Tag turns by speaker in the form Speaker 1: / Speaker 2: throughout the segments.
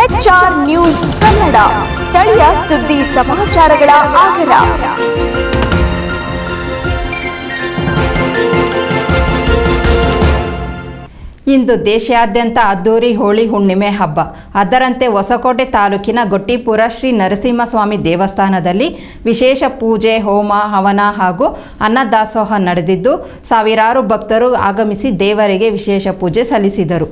Speaker 1: HR news Kannada, ಸ್ಥಳೀಯ ಸುದ್ದಿ ಸಮಾಚಾರಗಳ ಆಗರ.
Speaker 2: ಇಂದು ದೇಶಾದ್ಯಂತ ಅದ್ದೂರಿ ಹೋಳಿ ಹುಣ್ಣಿಮೆ ಹಬ್ಬ. ಅದರಂತೆ ಹೊಸಕೋಟೆ ತಾಲೂಕಿನ ಗೊಟ್ಟಿಪುರ ಶ್ರೀ ನರಸಿಂಹಸ್ವಾಮಿ ದೇವಸ್ಥಾನದಲ್ಲಿ ವಿಶೇಷ ಪೂಜೆ, ಹೋಮ, ಹವನ ಹಾಗೂ ಅನ್ನದಾಸೋಹ ನಡೆದಿದ್ದು, ಸಾವಿರಾರು ಭಕ್ತರು ಆಗಮಿಸಿ ದೇವರಿಗೆ ವಿಶೇಷ ಪೂಜೆ ಸಲ್ಲಿಸಿದರು.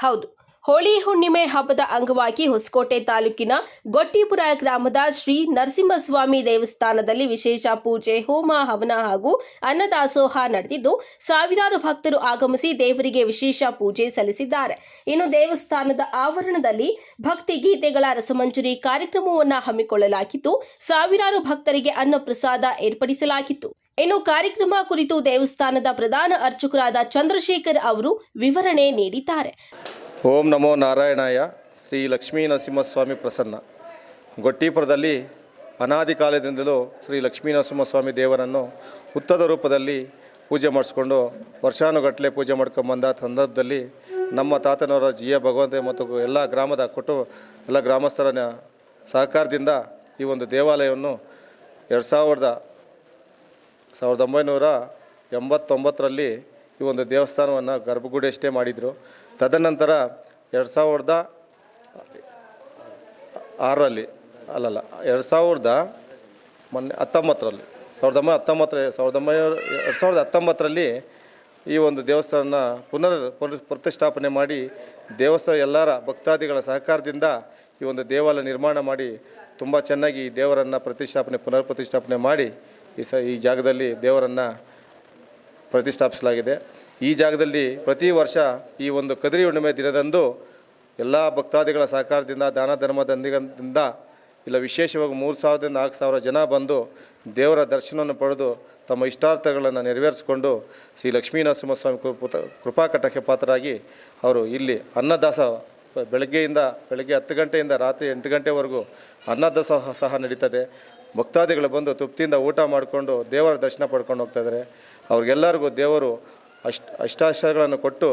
Speaker 3: ಹೌದು, ಹೋಳಿ ಹುಣ್ಣಿಮೆ ಹಬ್ಬದ ಅಂಗವಾಗಿ ಹೊಸಕೋಟೆ ತಾಲೂಕಿನ ಗೊಟ್ಟಿಪುರ ಗ್ರಾಮದ ಶ್ರೀ ನರಸಿಂಹಸ್ವಾಮಿ ದೇವಸ್ಥಾನದಲ್ಲಿ ವಿಶೇಷ ಪೂಜೆ, ಹೋಮ, ಹವನ ಹಾಗೂ ಅನ್ನದಾಸೋಹ ನಡೆದಿದ್ದು, ಸಾವಿರಾರು ಭಕ್ತರು ಆಗಮಿಸಿ ದೇವರಿಗೆ ವಿಶೇಷ ಪೂಜೆ ಸಲ್ಲಿಸಿದ್ದಾರೆ. ಇನ್ನು ದೇವಸ್ಥಾನದ ಆವರಣದಲ್ಲಿ ಭಕ್ತಿ ಗೀತೆಗಳ ರಸಮಂಜರಿ ಕಾರ್ಯಕ್ರಮವನ್ನು ಹಮ್ಮಿಕೊಳ್ಳಲಾಗಿದ್ದು, ಸಾವಿರಾರು ಭಕ್ತರಿಗೆ ಅನ್ನ ಪ್ರಸಾದ ಏರ್ಪಡಿಸಲಾಗಿತ್ತು. ಇನ್ನು ಕಾರ್ಯಕ್ರಮ ಕುರಿತು ದೇವಸ್ಥಾನದ ಪ್ರಧಾನ ಅರ್ಚಕರಾದ ಚಂದ್ರಶೇಖರ್ ಅವರು ವಿವರಣೆ ನೀಡಿದ್ದಾರೆ.
Speaker 4: ಓಂ ನಮೋ ನಾರಾಯಣಾಯ. ಶ್ರೀ ಲಕ್ಷ್ಮೀ ನರಸಿಂಹಸ್ವಾಮಿ ಪ್ರಸನ್ನ. ಗೊಟ್ಟಿಪುರದಲ್ಲಿ ಅನಾದಿ ಕಾಲದಿಂದಲೂ ಶ್ರೀ ಲಕ್ಷ್ಮೀ ನರಸಿಂಹಸ್ವಾಮಿ ದೇವರನ್ನು ಹುತ್ತದ ರೂಪದಲ್ಲಿ ಪೂಜೆ ಮಾಡಿಸ್ಕೊಂಡು ವರ್ಷಾನುಗಟ್ಟಲೆ ಪೂಜೆ ಮಾಡ್ಕೊಂಬಂದ ಸಂದರ್ಭದಲ್ಲಿ ನಮ್ಮ ತಾತನವರ ಜಿಯ ಭಗವಂತ ಮತ್ತು ಎಲ್ಲ ಗ್ರಾಮದ ಎಲ್ಲ ಗ್ರಾಮಸ್ಥರ ಸಹಕಾರದಿಂದ ಈ ಒಂದು ದೇವಾಲಯವನ್ನು 1989ರಲ್ಲಿ ಈ ಒಂದು ದೇವಸ್ಥಾನವನ್ನು ಗರ್ಭಗುಡಿಯಷ್ಟೇ ಮಾಡಿದರು. ತದನಂತರ 2019ರಲ್ಲಿ ಈ ಒಂದು ದೇವಸ್ಥಾನ ಪ್ರತಿಷ್ಠಾಪನೆ ಮಾಡಿ ದೇವಸ್ಥಾನ ಎಲ್ಲರ ಭಕ್ತಾದಿಗಳ ಸಹಕಾರದಿಂದ ಈ ಒಂದು ದೇವಾಲಯ ನಿರ್ಮಾಣ ಮಾಡಿ ತುಂಬ ಚೆನ್ನಾಗಿ ಈ ದೇವರನ್ನು ಪುನರ್ ಪ್ರತಿಷ್ಠಾಪನೆ ಮಾಡಿ ಈ ಜಾಗದಲ್ಲಿ ದೇವರನ್ನು ಪ್ರತಿಷ್ಠಾಪಿಸಲಾಗಿದೆ. ಈ ಜಾಗದಲ್ಲಿ ಪ್ರತಿ ವರ್ಷ ಈ ಒಂದು ಕದ್ರಿ ಹುಣ್ಣಿಮೆ ದಿನದಂದು ಎಲ್ಲ ಭಕ್ತಾದಿಗಳ ಸಹಕಾರದಿಂದ, ದಾನ ಧರ್ಮದಿಂದ ಇಲ್ಲ ವಿಶೇಷವಾಗಿ 3,000ದಿಂದ 4,000 ಜನ ಬಂದು ದೇವರ ದರ್ಶನವನ್ನು ಪಡೆದು ತಮ್ಮ ಇಷ್ಟಾರ್ಥಗಳನ್ನು ನೆರವೇರಿಸಿಕೊಂಡು ಶ್ರೀ ಲಕ್ಷ್ಮೀ ನರಸಿಂಹಸ್ವಾಮಿ ಕೃಪಾಕಟಕ್ಕೆ ಪಾತ್ರರಾಗಿ ಅವರು ಇಲ್ಲಿ ಅನ್ನದಾಸ ಬೆಳಗ್ಗೆ 10 ಗಂಟೆಯಿಂದ ರಾತ್ರಿ 8 ಗಂಟೆವರೆಗೂ ಅನ್ನದಾಸೋಹ ಸಹ ನಡೀತದೆ. ಭಕ್ತಾದಿಗಳು ಬಂದು ತೃಪ್ತಿಯಿಂದ ಊಟ ಮಾಡಿಕೊಂಡು ದೇವರ ದರ್ಶನ ಪಡ್ಕೊಂಡು ಹೋಗ್ತಾಯಿದ್ದಾರೆ. ಅವ್ರಿಗೆಲ್ಲರಿಗೂ ದೇವರು ಅಷ್ಟಾಶಗಳನ್ನು ಕೊಟ್ಟು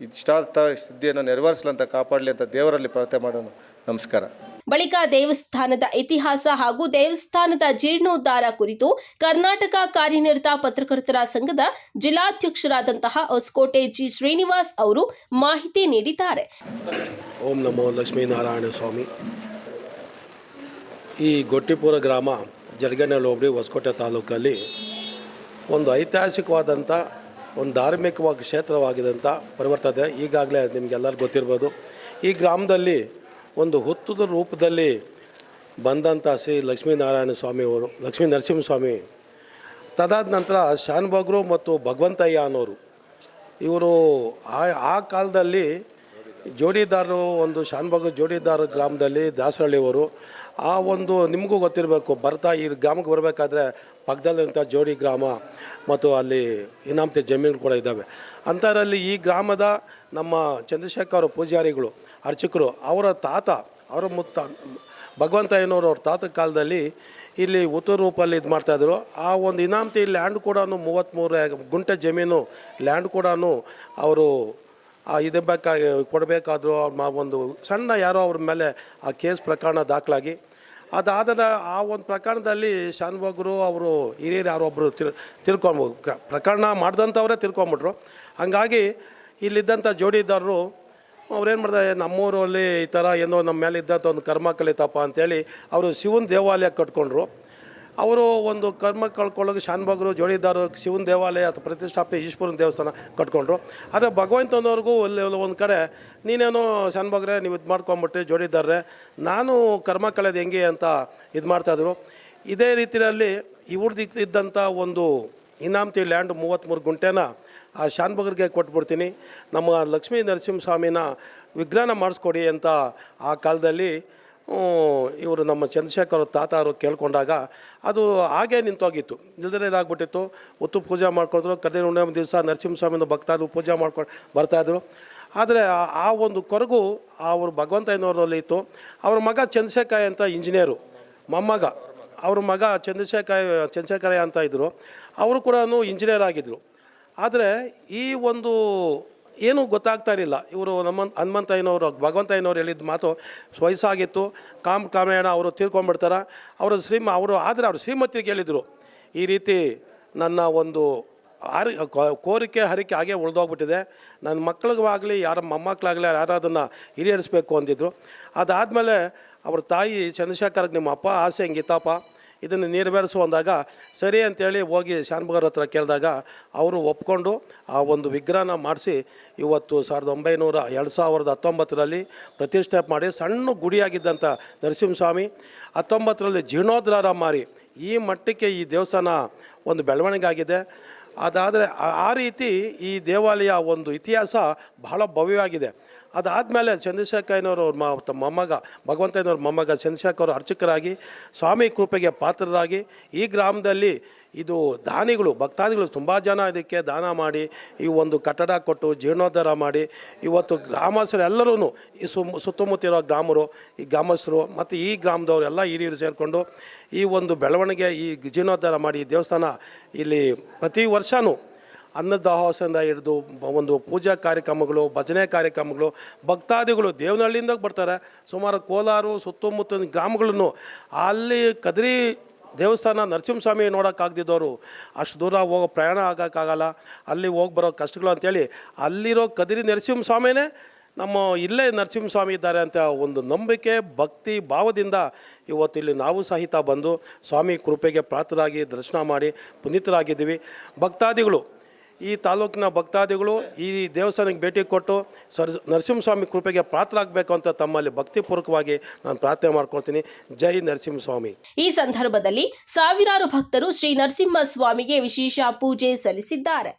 Speaker 4: ಇಷ್ಟಾರ್ಥ ಸಿದ್ಧಿಯನ್ನು ನೆರವೇರಿಸಲಂತ ಕಾಪಾಡಲಿ ಅಂತ ದೇವರಲ್ಲಿ ಪ್ರಾರ್ಥನೆ ಮಾಡೋಣ. ನಮಸ್ಕಾರ.
Speaker 3: ಬಳಿಕ ದೇವಸ್ಥಾನದ ಇತಿಹಾಸ ಹಾಗೂ ದೇವಸ್ಥಾನದ ಜೀರ್ಣೋದ್ಧಾರ ಕುರಿತು ಕರ್ನಾಟಕ ಕಾರ್ಯನಿರತ ಪತ್ರಕರ್ತರ ಸಂಘದ ಜಿಲ್ಲಾಧ್ಯಕ್ಷರಾದಂತಹ ಹೊಸಕೋಟೆ ಜಿ ಶ್ರೀನಿವಾಸ್ ಅವರು ಮಾಹಿತಿ ನೀಡಿದ್ದಾರೆ.
Speaker 5: ಓಂ ನಮೋ ಲಕ್ಷ್ಮೀನಾರಾಯಣ ಸ್ವಾಮಿ. ಈ ಗೊಟ್ಟಿಪುರ ಗ್ರಾಮ ಜಡಗನಹಳ್ಳಿ ಹೋಬಳಿ ಹೊಸಕೋಟೆ ತಾಲೂಕಲ್ಲಿ ಒಂದು ಐತಿಹಾಸಿಕವಾದಂಥ ಒಂದು ಧಾರ್ಮಿಕವಾಗಿ ಕ್ಷೇತ್ರವಾಗಿದ್ದಂಥ ಪರಿವರ್ತನೆ ಈಗಾಗಲೇ ನಿಮಗೆಲ್ಲರಿಗೂ ಗೊತ್ತಿರ್ಬೋದು. ಈ ಗ್ರಾಮದಲ್ಲಿ ಒಂದು ಹುತ್ತದ ರೂಪದಲ್ಲಿ ಬಂದಂಥ ಶ್ರೀ ಲಕ್ಷ್ಮೀನಾರಾಯಣ ಸ್ವಾಮಿಯವರು, ಲಕ್ಷ್ಮೀ ನರಸಿಂಹಸ್ವಾಮಿ, ತದಾದ ನಂತರ ಶಾನ್ಭೋಗ್ರು ಮತ್ತು ಭಗವಂತಯ್ಯ ಅನ್ನೋರು, ಇವರು ಆ ಕಾಲದಲ್ಲಿ ಜೋಡಿದಾರರು, ಒಂದು ಶಾನ್ಭೋಗ ಜೋಡಿದಾರ ಗ್ರಾಮದಲ್ಲಿ ದಾಸರಳ್ಳಿಯವರು. ಆ ಒಂದು ನಿಮಗೂ ಗೊತ್ತಿರಬೇಕು, ಈ ಗ್ರಾಮಕ್ಕೆ ಬರಬೇಕಾದ್ರೆ ಪಕ್ಕದಲ್ಲಿಂಥ ಜೋಡಿ ಗ್ರಾಮ ಮತ್ತು ಅಲ್ಲಿ ಇನಾಮತಿ ಜಮೀನು ಕೂಡ ಇದ್ದಾವೆ. ಅಂಥದ್ರಲ್ಲಿ ಈ ಗ್ರಾಮದ ನಮ್ಮ ಚಂದ್ರಶೇಖರ್ ಪೂಜಾರಿಗಳು, ಅರ್ಚಕರು, ಅವರ ಭಗವಂತಯ್ಯನವರು ಅವ್ರ ತಾತ ಕಾಲದಲ್ಲಿ ಇಲ್ಲಿ ಉತ್ತರ ರೂಪಲ್ಲಿ ಇದು ಮಾಡ್ತಾಯಿದ್ರು. ಆ ಒಂದು ಇನಾಮತಿ ಲ್ಯಾಂಡ್ ಕೂಡ 33 ಗುಂಟೆ ಜಮೀನು ಲ್ಯಾಂಡ್ ಕೂಡ ಅವರು ಇದಕ್ಕೆ ಕೊಡಬೇಕಾದ್ರು. ಒಂದು ಸಣ್ಣ ಯಾರೋ ಅವ್ರ ಮೇಲೆ ಆ ಕೇಸ್ ಪ್ರಕರಣ ದಾಖಲಾಗಿ ಅದಾದ ಆ ಒಂದು ಪ್ರಕರಣದಲ್ಲಿ ಶಾನ್ಭೋಗ್ರು ಅವರು ಹಿರಿಯರು ಯಾರೊಬ್ಬರು ಪ್ರಕರಣ ಮಾಡಿದಂಥವರೇ ತಿರ್ಕೊಂಬಿಟ್ರು. ಹಂಗಾಗಿ ಇಲ್ಲಿದ್ದಂಥ ಜೋಡಿದಾರರು ಅವ್ರೇನು ಮಾಡ್ತಾರೆ, ನಮ್ಮೂರಲ್ಲಿ ಈ ಥರ ಏನೋ ನಮ್ಮ ಮೇಲೆ ಇದ್ದಂಥ ಒಂದು ಕರ್ಮ ಕಲಿತಪ್ಪ ಅಂಥೇಳಿ ಅವರು ಶಿವನ ದೇವಾಲಯ ಕಟ್ಕೊಂಡ್ರು. ಅವರು ಒಂದು ಕರ್ಮ ಕಳ್ಕೊಳ್ಳೋಕೆ ಶಾನ್ಭೋಗ್ರು ಜೋಡಿದಾರು ಶಿವನ ದೇವಾಲಯ ಅಥವಾ ಪ್ರತಿಷ್ಠಾಪನೆ ಈಶ್ವರನ ದೇವಸ್ಥಾನ ಕಟ್ಕೊಂಡ್ರು. ಆದರೆ ಭಗವಂತನವ್ರಿಗೂ ಒಂದು ಕಡೆ ನೀನೇನೋ ಶಾನ್ಭೋಗ್ರೆ ನೀವು ಇದು ಮಾಡ್ಕೊಂಬಿಟ್ರಿ ಜೋಡಿದಾರ್ರೆ, ನಾನು ಕರ್ಮ ಕಳೆದು ಹೆಂಗೆ ಅಂತ ಇದು ಮಾಡ್ತಾಯಿದ್ರು. ಇದೇ ರೀತಿಯಲ್ಲಿ ಇವ್ರದ್ದು ಇದ್ದಂಥ ಒಂದು ಇನಾಮತಿ ಲ್ಯಾಂಡ್ 33 ಗುಂಟೆನ ಆ ಶಾನ್ಭೋಗ್ರಿಗೆ ಕೊಟ್ಬಿಡ್ತೀನಿ, ನಮ್ಮ ಲಕ್ಷ್ಮೀ ನರಸಿಂಹಸ್ವಾಮಿನ ವಿಗ್ರಹನ ಮಾಡಿಸ್ಕೊಡಿ ಅಂತ ಆ ಕಾಲದಲ್ಲಿ ಇವರು ನಮ್ಮ ಚಂದ್ರಶೇಖರ್ ತಾತ ಅವರು ಕೇಳ್ಕೊಂಡಾಗ ಅದು ಹಾಗೇ ನಿಂತೋಗಿತ್ತು, ಇಲ್ದರೆ ಇದಾಗ್ಬಿಟ್ಟಿತ್ತು. ಹೊತ್ತು ಪೂಜೆ ಮಾಡ್ಕೊಂಡ್ರು. ಕದ್ರಿ ಹುಣ್ಣಿಮೆ ದಿವಸ ನರಸಿಂಹಸ್ವಾಮಿನ ಭಕ್ತಾದ್ರು ಪೂಜೆ ಮಾಡ್ಕೊಂಡು ಬರ್ತಾಯಿದ್ರು. ಆದರೆ ಆ ಒಂದು ಕೊರಗು ಅವರು ಭಗವಂತಯ್ಯನವರಲ್ಲಿ ಇತ್ತು. ಅವ್ರ ಮಗ ಚಂದ್ರಶೇಖರಯ್ಯ ಅಂತ ಇಂಜಿನಿಯರು, ಮೊಮ್ಮಗ ಅವ್ರ ಮಗ ಚಂದ್ರಶೇಖರಯ್ಯ ಅಂತ ಇದ್ದರು. ಅವರು ಕೂಡ ಇಂಜಿನಿಯರ್ ಆಗಿದ್ದರು. ಆದರೆ ಈ ಒಂದು ಏನೂ ಗೊತ್ತಾಗ್ತಾ ಇರಲಿಲ್ಲ. ಇವರು ನಮ್ಮ ಹನುಮಂತಯ್ಯನವರು ಭಗವಂತಯ್ಯನವರು ಹೇಳಿದ ಮಾತು, ವಯಸ್ಸಾಗಿತ್ತು, ಕಾಮರಾಯಣ ಅವರು ತೀರ್ಕೊಂಡ್ಬಿಡ್ತಾರೆ. ಅವರು ಆದರೆ ಅವ್ರ ಶ್ರೀಮತಿಗೆ ಹೇಳಿದರು, ಈ ರೀತಿ ನನ್ನ ಒಂದು ಕೋರಿಕೆ ಹರಿಕೆ ಹಾಗೆ ಉಳಿದೋಗ್ಬಿಟ್ಟಿದೆ, ನನ್ನ ಮಕ್ಕಳಿಗಾಗಲಿ ಯಾರ ಮೊಮ್ಮಕ್ಕಳಾಗಲಿ ಯಾರು ಅದನ್ನು ಹಿರಿಯರಿಸಬೇಕು ಅಂದಿದ್ರು. ಅದಾದಮೇಲೆ ಅವ್ರ ತಾಯಿ ಚಂದ್ರಶೇಖರ್ಗೆ, ನಿಮ್ಮ ಅಪ್ಪ ಆಸೆ ಹೆಂಗಿತ್ತಪ್ಪ, ಇದನ್ನು ನೆರವೇರಿಸು ಅಂದಾಗ ಸರಿ ಅಂತೇಳಿ ಹೋಗಿ ಶಾನ್ಭಗರ್ ಹತ್ರ ಕೇಳಿದಾಗ ಅವರು ಒಪ್ಕೊಂಡು ಆ ಒಂದು ವಿಗ್ರಹನ ಮಾಡಿಸಿ ಇವತ್ತು 2019ರಲ್ಲಿ ಪ್ರತಿಷ್ಠಾಪನೆ ಮಾಡಿ ಸಣ್ಣ ಗುಡಿಯಾಗಿದ್ದಂಥ ನರಸಿಂಹಸ್ವಾಮಿ 19ರಲ್ಲಿ ಜೀರ್ಣೋದ್ಧಾರ ಮಾಡಿ ಈ ಮಟ್ಟಕ್ಕೆ ಈ ದೇವಸ್ಥಾನ ಒಂದು ಬೆಳವಣಿಗೆ ಆಗಿದೆ. ಅದಾದರೆ ಆ ರೀತಿ ಈ ದೇವಾಲಯ ಒಂದು ಇತಿಹಾಸ ಬಹಳ ಭವ್ಯವಾಗಿದೆ. ಅದಾದಮೇಲೆ ಚಂದ್ರಶೇಖರಯ್ಯನವರು ತಮ್ಮ ಮೊಮ್ಮಗ ಭಗವಂತಯ್ಯನವ್ರ ಮೊಮ್ಮಗ ಚಂದ್ರಶೇಖರ್ ಅರ್ಚಕರಾಗಿ ಸ್ವಾಮಿ ಕೃಪೆಗೆ ಪಾತ್ರರಾಗಿ ಈ ಗ್ರಾಮದಲ್ಲಿ ಇದು ದಾನಿಗಳು ಭಕ್ತಾದಿಗಳು ತುಂಬ ಜನ ಇದಕ್ಕೆ ದಾನ ಮಾಡಿ ಈ ಒಂದು ಕಟ್ಟಡ ಕೊಟ್ಟು ಜೀರ್ಣೋದ್ಧಾರ ಮಾಡಿ ಇವತ್ತು ಗ್ರಾಮಸ್ಥರು ಎಲ್ಲರೂ ಈ ಸುತ್ತಮುತ್ತಿರೋ ಗ್ರಾಮರು, ಈ ಗ್ರಾಮಸ್ಥರು ಮತ್ತು ಈ ಗ್ರಾಮದವರು ಎಲ್ಲ ಹಿರಿಯರು ಸೇರಿಕೊಂಡು ಈ ಒಂದು ಬೆಳವಣಿಗೆ ಈ ಜೀರ್ಣೋದ್ಧಾರ ಮಾಡಿ ಈ ದೇವಸ್ಥಾನ ಇಲ್ಲಿ ಪ್ರತಿ ವರ್ಷವೂ ಅನ್ನದಾಹೋಸದಿಂದ ಹಿಡಿದು ಒಂದು ಪೂಜಾ ಕಾರ್ಯಕ್ರಮಗಳು, ಭಜನೆ ಕಾರ್ಯಕ್ರಮಗಳು, ಭಕ್ತಾದಿಗಳು ದೇವನಹಳ್ಳಿಯಿಂದ ಬರ್ತಾರೆ. ಸುಮಾರು ಕೋಲಾರ ಸುತ್ತಮುತ್ತಲಿನ ಗ್ರಾಮಗಳನ್ನು ಅಲ್ಲಿ ಕದ್ರಿ ದೇವಸ್ಥಾನ ನರಸಿಂಹಸ್ವಾಮಿ ನೋಡೋಕ್ಕಾಗ್ದಿದ್ದವರು ಅಷ್ಟು ದೂರ ಹೋಗೋ ಪ್ರಯಾಣ ಆಗೋಕ್ಕಾಗಲ್ಲ, ಅಲ್ಲಿ ಹೋಗಿ ಬರೋ ಕಷ್ಟಗಳು ಅಂತೇಳಿ ಅಲ್ಲಿರೋ ಕದ್ರಿ ನರಸಿಂಹಸ್ವಾಮಿನೇ ನಮ್ಮ ಇಲ್ಲೇ ನರಸಿಂಹಸ್ವಾಮಿ ಇದ್ದಾರೆ ಅಂತ ಒಂದು ನಂಬಿಕೆ ಭಕ್ತಿ ಭಾವದಿಂದ ಇವತ್ತು ಇಲ್ಲಿ ನಾವು ಸಹಿತ ಬಂದು ಸ್ವಾಮಿ ಕೃಪೆಗೆ ಪಾತ್ರರಾಗಿ ದರ್ಶನ ಮಾಡಿ ಪುನೀತರಾಗಿದ್ದೀವಿ. ಭಕ್ತಾದಿಗಳು ಈ ತಾಲೂಕಿನ ಭಕ್ತಾದಿಗಳು ಈ ದೇವಸ್ಥಾನಕ್ಕೆ ಭೇಟಿ ಕೊಟ್ಟು ನರಸಿಂಹಸ್ವಾಮಿ ಕೃಪೆಗೆ ಪಾತ್ರರಾಗಬೇಕು ಅಂತ ತಮ್ಮಲ್ಲಿ ಭಕ್ತಿಪೂರ್ವಕವಾಗಿ ನಾನು ಪ್ರಾರ್ಥನೆ ಮಾಡ್ಕೊಳ್ತೀನಿ. ಜೈ ನರಸಿಂಹಸ್ವಾಮಿ.
Speaker 3: ಈ ಸಂದರ್ಭದಲ್ಲಿ ಸಾವಿರಾರು ಭಕ್ತರು ಶ್ರೀ ನರಸಿಂಹಸ್ವಾಮಿಗೆ ವಿಶೇಷ ಪೂಜೆ ಸಲ್ಲಿಸಿದ್ದಾರೆ.